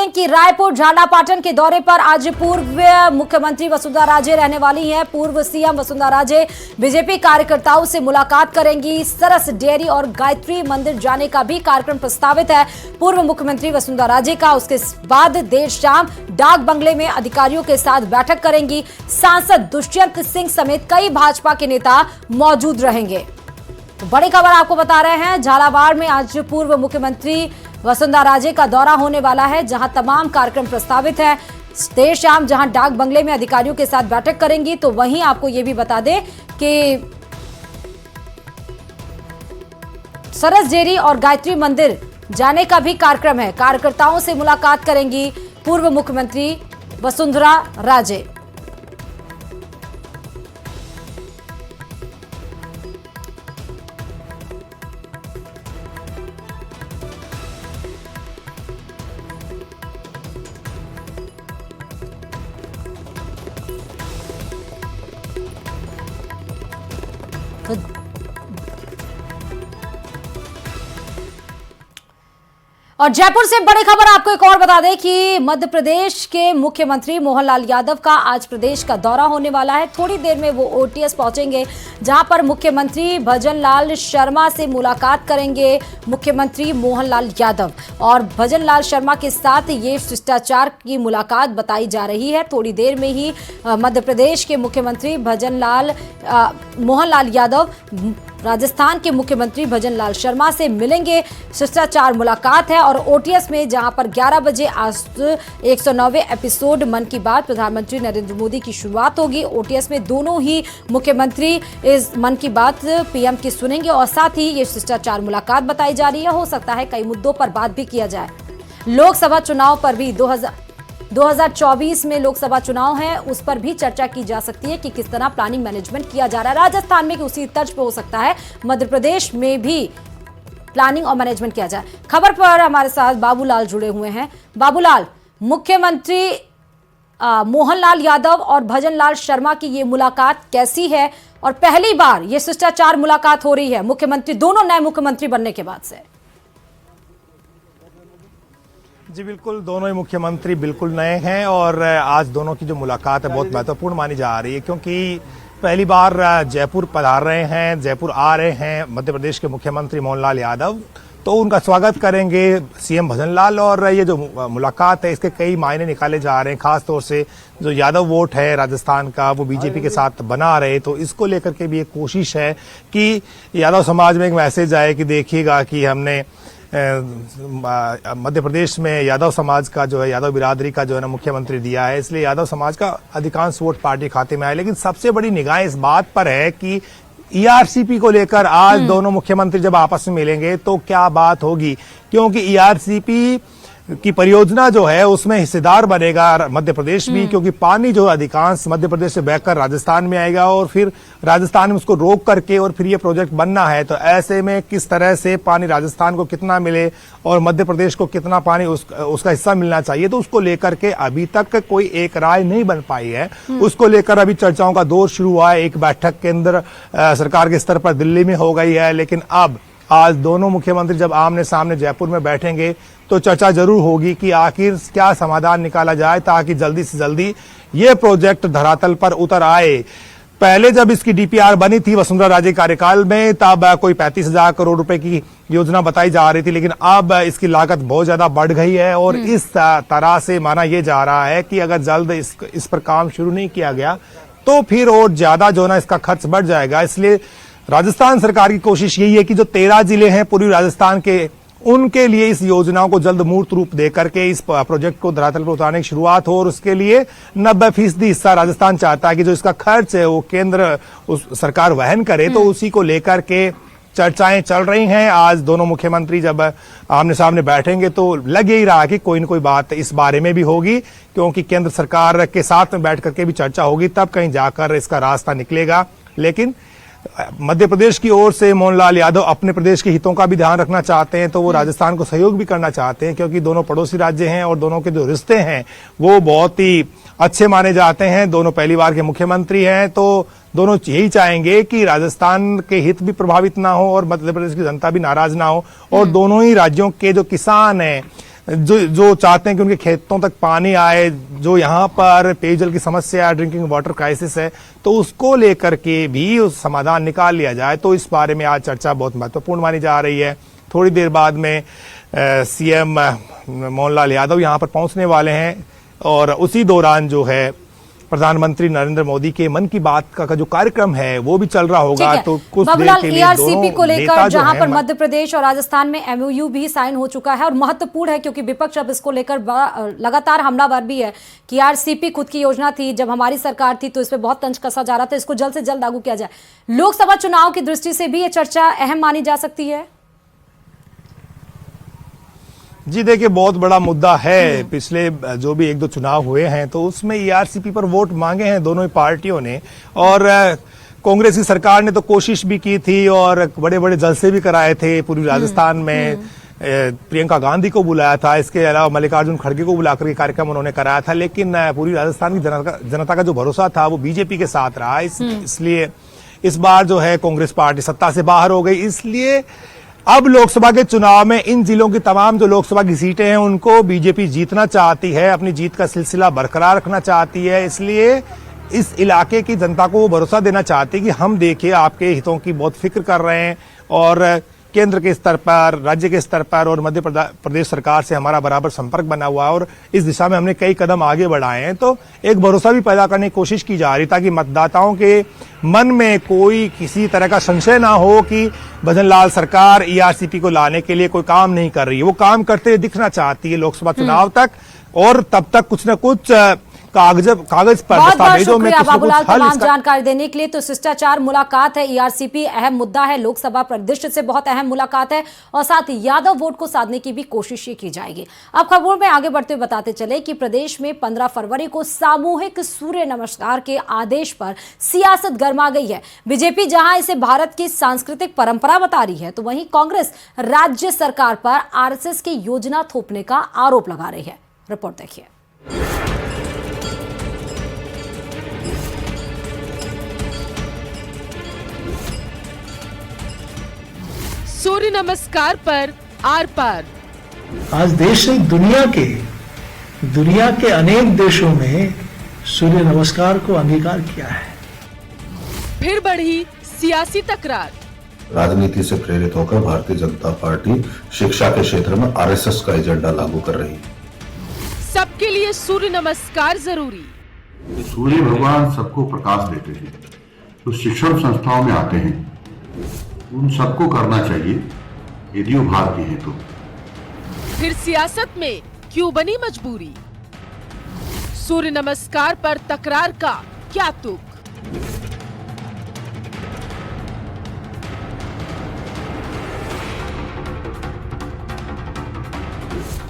दें कि रायपुर झालापाटन के दौरे पर आज पूर्व मुख्यमंत्री वसुंधरा राजे रहने वाली हैं। पूर्व सीएम वसुंधरा राजे बीजेपी कार्यकर्ताओं से मुलाकात करेंगी। सरस डेयरी और गायत्री मंदिर जाने का भी कार्यक्रम प्रस्तावित है पूर्व मुख्यमंत्री वसुंधरा राजे का। उसके बाद देर शाम डाक बंगले में अधिकारियों के साथ बैठक करेंगी। सांसद दुष्यंत सिंह समेत कई भाजपा के नेता मौजूद रहेंगे। तो बड़ी खबर आपको बता रहे हैं, झालावाड़ में आज पूर्व मुख्यमंत्री वसुंधरा राजे का दौरा होने वाला है, जहां तमाम कार्यक्रम प्रस्तावित है। देर शाम जहां डाक बंगले में अधिकारियों के साथ बैठक करेंगी, तो वहीं आपको यह भी बता दें कि सरस डेयरी और गायत्री मंदिर जाने का भी कार्यक्रम है। कार्यकर्ताओं से मुलाकात करेंगी पूर्व मुख्यमंत्री वसुंधरा राजे। और जयपुर से बड़ी खबर आपको एक और बता दें कि मध्य प्रदेश के मुख्यमंत्री मोहनलाल यादव का आज प्रदेश का दौरा होने वाला है। थोड़ी देर में वो ओटीएस पहुंचेंगे, जहां पर मुख्यमंत्री भजनलाल शर्मा से मुलाकात करेंगे मुख्यमंत्री मोहनलाल यादव। और भजनलाल शर्मा के साथ ये शिष्टाचार की मुलाकात बताई जा रही है। थोड़ी देर में ही मध्य प्रदेश के मुख्यमंत्री मोहनलाल यादव राजस्थान के मुख्यमंत्री भजनलाल शर्मा से मिलेंगे। शिष्टाचार मुलाकात है और ओटीएस में जहां पर 11 बजे आज 109वें एपिसोड मन की बात प्रधानमंत्री नरेंद्र मोदी की शुरुआत होगी। ओटीएस में दोनों ही मुख्यमंत्री इस मन की बात पीएम की सुनेंगे और साथ ही ये शिष्टाचार मुलाकात बताई जा रही है। हो सकता है कई मुद्दों पर बात भी किया जाए। लोकसभा चुनाव पर भी 2024 में लोकसभा चुनाव है, उस पर भी चर्चा की जा सकती है कि किस तरह प्लानिंग मैनेजमेंट किया जा रहा है। राजस्थान में उसी तर्ज पर हो सकता है मध्य प्रदेश में भी प्लानिंग और मैनेजमेंट किया जाए। खबर पर हमारे साथ बाबूलाल जुड़े हुए हैं। बाबूलाल, मुख्यमंत्री मोहनलाल यादव और भजनलाल शर्मा की ये मुलाकात कैसी है और पहली बार ये शिष्टाचार मुलाकात हो रही है मुख्यमंत्री दोनों नए मुख्यमंत्री बनने के बाद से? जी बिल्कुल, दोनों ही मुख्यमंत्री बिल्कुल नए हैं और आज दोनों की जो मुलाकात है बहुत महत्वपूर्ण मानी जा रही है, क्योंकि पहली बार जयपुर पधार रहे हैं, जयपुर आ रहे हैं मध्य प्रदेश के मुख्यमंत्री मोहनलाल यादव। तो उनका स्वागत करेंगे सीएम भजनलाल। और ये जो मुलाकात है इसके कई मायने निकाले जा रहे हैं। खास तौर से जो यादव वोट है राजस्थान का वो बीजेपी के साथ बना रहे, तो इसको लेकर के भी एक कोशिश है कि यादव समाज में एक मैसेज आए कि देखिएगा कि हमने मध्य प्रदेश में यादव समाज का जो है, यादव बिरादरी का जो है ना मुख्यमंत्री दिया है, इसलिए यादव समाज का अधिकांश वोट पार्टी खाते में आए। लेकिन सबसे बड़ी निगाह इस बात पर है कि ईआरसीपी को लेकर आज दोनों मुख्यमंत्री जब आपस में मिलेंगे तो क्या बात होगी, क्योंकि ईआरसीपी की परियोजना जो है उसमें हिस्सेदार बनेगा मध्य प्रदेश भी, क्योंकि पानी जो अधिकांश मध्य प्रदेश से बहकर राजस्थान में आएगा और फिर राजस्थान में उसको रोक करके और फिर ये प्रोजेक्ट बनना है। तो ऐसे में किस तरह से पानी राजस्थान को कितना मिले और मध्य प्रदेश को कितना पानी उसका हिस्सा मिलना चाहिए, तो उसको लेकर के अभी तक कोई एक राय नहीं बन पाई है। उसको लेकर अभी चर्चाओं का दौर शुरू हुआ है। एक बैठक केंद्र सरकार के स्तर पर दिल्ली में हो गई है, लेकिन अब आज दोनों मुख्यमंत्री जब आमने सामने जयपुर में बैठेंगे तो चर्चा जरूर होगी कि आखिर क्या समाधान निकाला जाए ताकि जल्दी से जल्दी ये प्रोजेक्ट धरातल पर उतर आए। पहले जब इसकी डीपीआर बनी थी वसुंधरा राजे कार्यकाल में, तब कोई 35,000 करोड़ रुपए की योजना बताई जा रही थी, लेकिन अब इसकी लागत बहुत ज्यादा बढ़ गई है और इस तरह से माना यह जा रहा है कि अगर जल्द इस पर काम शुरू नहीं किया गया तो फिर और ज्यादा जो ना इसका खर्च बढ़ जाएगा। इसलिए राजस्थान सरकार की कोशिश यही है कि जो 13 जिले हैं पूर्वी राजस्थान के, उनके लिए इस योजनाओं को जल्द मूर्त रूप देकर के इस प्रोजेक्ट को धरातल पर उतारने की शुरुआत हो। और उसके लिए 90% हिस्सा राजस्थान चाहता है कि जो इसका खर्च है वो केंद्र सरकार वहन करे। तो उसी को लेकर के चर्चाएं चल रही हैं। आज दोनों मुख्यमंत्री जब आमने सामने बैठेंगे तो लग ही रहा है कि कोई न कोई बात इस बारे में भी होगी, क्योंकि केंद्र सरकार के साथ में बैठ करके भी चर्चा होगी, तब कहीं जाकर इसका रास्ता निकलेगा। लेकिन मध्य प्रदेश की ओर से मोहनलाल यादव अपने प्रदेश के हितों का भी ध्यान रखना चाहते हैं, तो वो राजस्थान को सहयोग भी करना चाहते हैं, क्योंकि दोनों पड़ोसी राज्य हैं और दोनों के जो रिश्ते हैं वो बहुत ही अच्छे माने जाते हैं। दोनों पहली बार के मुख्यमंत्री हैं, तो दोनों यही चाहेंगे कि राजस्थान के हित भी प्रभावित ना हो और मध्य प्रदेश की जनता भी नाराज ना हो। और दोनों ही राज्यों के जो किसान हैं जो चाहते हैं कि उनके खेतों तक पानी आए, जो यहाँ पर पेयजल की समस्या, ड्रिंकिंग वाटर क्राइसिस है, तो उसको लेकर के भी उस समाधान निकाल लिया जाए। तो इस बारे में आज चर्चा बहुत महत्वपूर्ण मानी जा रही है। थोड़ी देर बाद में सीएम मोहनलाल यादव यहाँ पर पहुंचने वाले हैं और उसी दौरान जो है प्रधानमंत्री नरेंद्र मोदी के मन की बात का जो कार्यक्रम है वो भी चल रहा होगा। तो कुछ देर के लिए ईआरसीपी को लेकर जहां पर मध्य प्रदेश और राजस्थान में एमओयू भी साइन हो चुका है और महत्वपूर्ण है क्योंकि विपक्ष अब इसको लेकर लगातार हमलावर भी है कि ईआरसीपी खुद की योजना थी, जब हमारी सरकार थी तो इस पर बहुत तंज कसा जा रहा था, इसको जल्द से जल्द लागू किया जाए। लोकसभा चुनाव की दृष्टि से भी ये चर्चा अहम मानी जा सकती है। जी देखिए, बहुत बड़ा मुद्दा है। पिछले जो भी 1-2 चुनाव हुए हैं तो उसमें ईआरसीपी पर वोट मांगे हैं दोनों ही पार्टियों ने, और कांग्रेस की सरकार ने तो कोशिश भी की थी और बड़े बड़े जलसे भी कराए थे पूरी राजस्थान में। प्रियंका गांधी को बुलाया था, इसके अलावा मल्लिकार्जुन खड़गे को बुलाकर के कार्यक्रम उन्होंने कराया था, लेकिन पूरी राजस्थान की जनता का जो भरोसा था वो बीजेपी के साथ रहा। इसलिए इस बार जो है कांग्रेस पार्टी सत्ता से बाहर हो गई। इसलिए अब लोकसभा के चुनाव में इन जिलों की तमाम जो लोकसभा की सीटें हैं उनको बीजेपी जीतना चाहती है, अपनी जीत का सिलसिला बरकरार रखना चाहती है। इसलिए इस इलाके की जनता को वो भरोसा देना चाहती है कि हम देखिए आपके हितों की बहुत फिक्र कर रहे हैं और केंद्र के स्तर पर, राज्य के स्तर पर और मध्य प्रदेश सरकार से हमारा बराबर संपर्क बना हुआ है और इस दिशा में हमने कई कदम आगे बढ़ाए हैं। तो एक भरोसा भी पैदा करने की कोशिश की जा रही ताकि मतदाताओं के मन में कोई किसी तरह का संशय ना हो कि भजनलाल सरकार ईआरसीपी को लाने के लिए कोई काम नहीं कर रही है। वो काम करते दिखना चाहती है लोकसभा चुनाव तक, और तब तक कुछ न कुछ कागज पर दस्तावेजों में बाबूलाल तमाम जानकारी देने के लिए। तो शिष्टाचार मुलाकात है, ईआरसीपी अहम मुद्दा है, लोकसभा परिदृश्य से बहुत अहम मुलाकात है और साथ ही यादव वोट को साधने की भी कोशिश की जाएगी। अब खबरों में आगे बढ़ते हुए बताते चले कि प्रदेश में 15 फरवरी को सामूहिक सूर्य नमस्कार के आदेश पर सियासत गर्मा गई है। बीजेपी जहां इसे भारत की सांस्कृतिक परंपरा बता रही है तो वहीं कांग्रेस राज्य सरकार पर आरएसएस की योजना थोपने का आरोप लगा रही है। रिपोर्ट देखिए। सूर्य नमस्कार पर आर पार। आज देश से दुनिया के अनेक देशों में सूर्य नमस्कार को अंगीकार किया है। फिर बढ़ी सियासी तकरार। राजनीति से प्रेरित होकर भारतीय जनता पार्टी शिक्षा के क्षेत्र में आरएसएस का एजेंडा लागू कर रही है। सबके लिए सूर्य नमस्कार जरूरी। सूर्य भगवान सबको प्रकाश देते हैं, तो शिक्षण संस्थाओं में आते हैं, उन सबको करना चाहिए यदि वो भारतीय हैं तो। फिर सियासत में क्यों बनी मजबूरी? सूर्य नमस्कार पर तकरार का क्या तुक?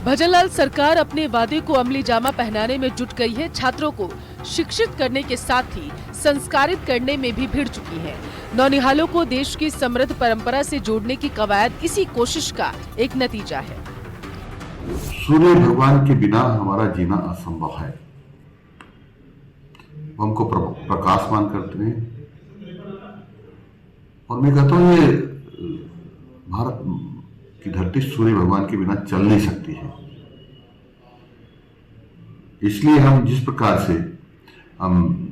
भजनलाल सरकार अपने वादे को अमली जामा पहनाने में जुट गई है। छात्रों को शिक्षित करने के साथ ही संस्कारित करने में भी भिड़ चुकी है। नौनिहालों को देश की समृद्ध परंपरा से जोड़ने की कवायद इसी कोशिश का एक नतीजा है। सूर्य भगवान के बिना हमारा जीना असंभव है। हमको प्रकाशमान करते हैं और मैं कहता हूँ ये भारत की धरती सूर्य भगवान के बिना चल नहीं सकती है। इसलिए हम जिस प्रकार से हम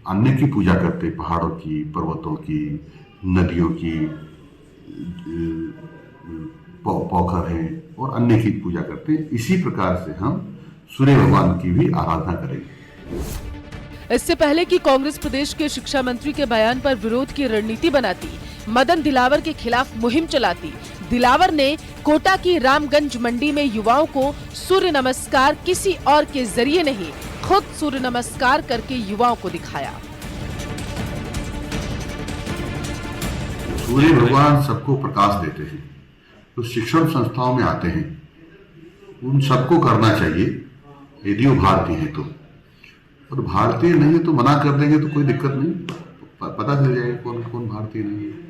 अन्य की पूजा करते, पहाड़ों की, पर्वतों की, नदियों की, पोखर हैं और अन्य की पूजा करते हैं, इसी प्रकार से हम सूर्य भगवान की भी आराधना करेंगे। इससे पहले कि कांग्रेस प्रदेश के शिक्षा मंत्री के बयान पर विरोध की रणनीति बनाती, मदन दिलावर के खिलाफ मुहिम चलाती, दिलावर ने कोटा की रामगंज मंडी में युवाओं को सूर्य नमस्कार किसी और के जरिए नहीं, खुद सूर्य नमस्कार करके युवाओं को दिखाया। सूर्य भगवान सबको प्रकाश देते हैं, तो शिक्षण संस्थाओं में आते हैं, उन सबको करना चाहिए यदि वो भारतीय हैं तो। और भारतीय नहीं है तो मना कर देंगे तो कोई दिक्कत नहीं, पता चल जाएगा कौन कौन भारतीय नहीं है।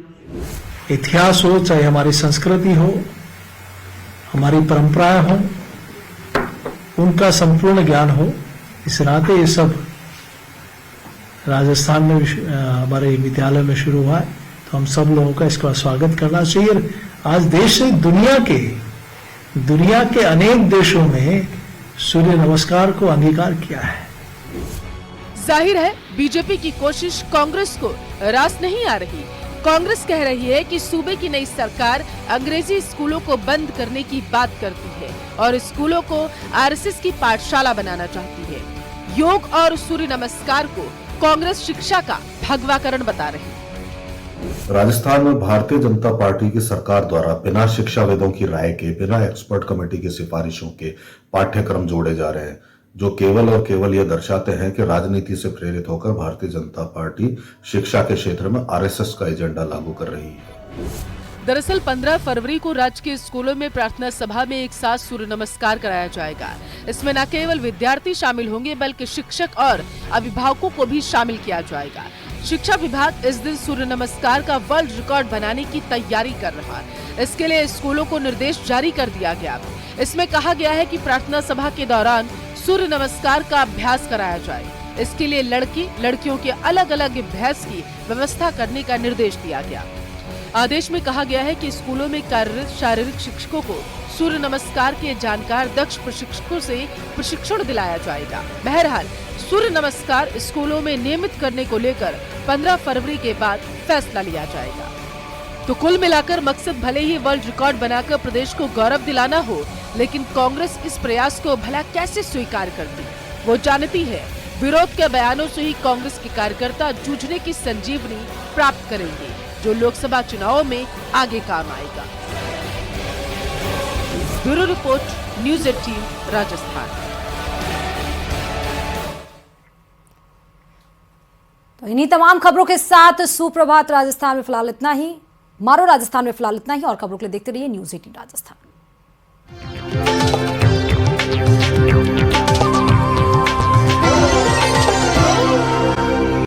इतिहास हो, चाहे हमारी संस्कृति हो, हमारी परंपराएं हो, उनका संपूर्ण ज्ञान हो। इस नाते ये सब राजस्थान में हमारे विद्यालय में शुरू हुआ है, तो हम सब लोगों का इसका स्वागत करना चाहिए। आज देश से दुनिया के अनेक देशों में सूर्य नमस्कार को अंगीकार किया है। जाहिर है बीजेपी की कोशिश कांग्रेस को रास नहीं आ रही। कांग्रेस कह रही है कि सूबे की नई सरकार अंग्रेजी स्कूलों को बंद करने की बात करती है और स्कूलों को आरएसएस की पाठशाला बनाना चाहती है। योग और सूर्य नमस्कार को कांग्रेस शिक्षा का भगवाकरण बता रही है। राजस्थान में भारतीय जनता पार्टी की सरकार द्वारा बिना शिक्षाविदों की राय के, बिना एक्सपर्ट कमेटी की सिफारिशों के पाठ्यक्रम जोड़े जा रहे हैं, जो केवल और केवल ये दर्शाते हैं कि राजनीति से प्रेरित होकर भारतीय जनता पार्टी शिक्षा के क्षेत्र में आरएसएस का एजेंडा लागू कर रही है। दरअसल 15 फरवरी को राज्य के स्कूलों में प्रार्थना सभा में एक साथ सूर्य नमस्कार कराया जाएगा। इसमें न केवल विद्यार्थी शामिल होंगे बल्कि शिक्षक और अभिभावकों को भी शामिल किया जाएगा। शिक्षा विभाग इस दिन सूर्य नमस्कार का वर्ल्ड रिकॉर्ड बनाने की तैयारी कर रहा है। इसके लिए स्कूलों को निर्देश जारी कर दिया गया। इसमें कहा गया है कि प्रार्थना सभा के दौरान सूर्य नमस्कार का अभ्यास कराया जाए। इसके लिए लड़की लड़कियों के अलग अलग अभ्यास की व्यवस्था करने का निर्देश दिया गया। आदेश में कहा गया है कि स्कूलों में कार्यरत शारीरिक शिक्षकों को सूर्य नमस्कार के जानकार दक्ष प्रशिक्षकों से प्रशिक्षण दिलाया जाएगा। बहरहाल सूर्य नमस्कार स्कूलों में नियमित करने को लेकर 15 फरवरी के बाद फैसला लिया जाएगा। तो कुल मिलाकर मकसद भले ही वर्ल्ड रिकॉर्ड बनाकर प्रदेश को गौरव दिलाना हो, लेकिन कांग्रेस इस प्रयास को भला कैसे स्वीकार करती, वो जानती है। विरोध के बयानों से ही कांग्रेस के कार्यकर्ता जूझने की संजीवनी प्राप्त करेंगे, जो लोकसभा चुनावों में आगे काम आएगा। Bureau report, news 18 Rajasthan. तो इन्हीं तमाम खबरों के साथ सुप्रभात राजस्थान में फिलहाल इतना ही। मारो राजस्थान में फिलहाल इतना ही और खबरों के लिए देखते रहिए न्यूज़ 18 राजस्थान।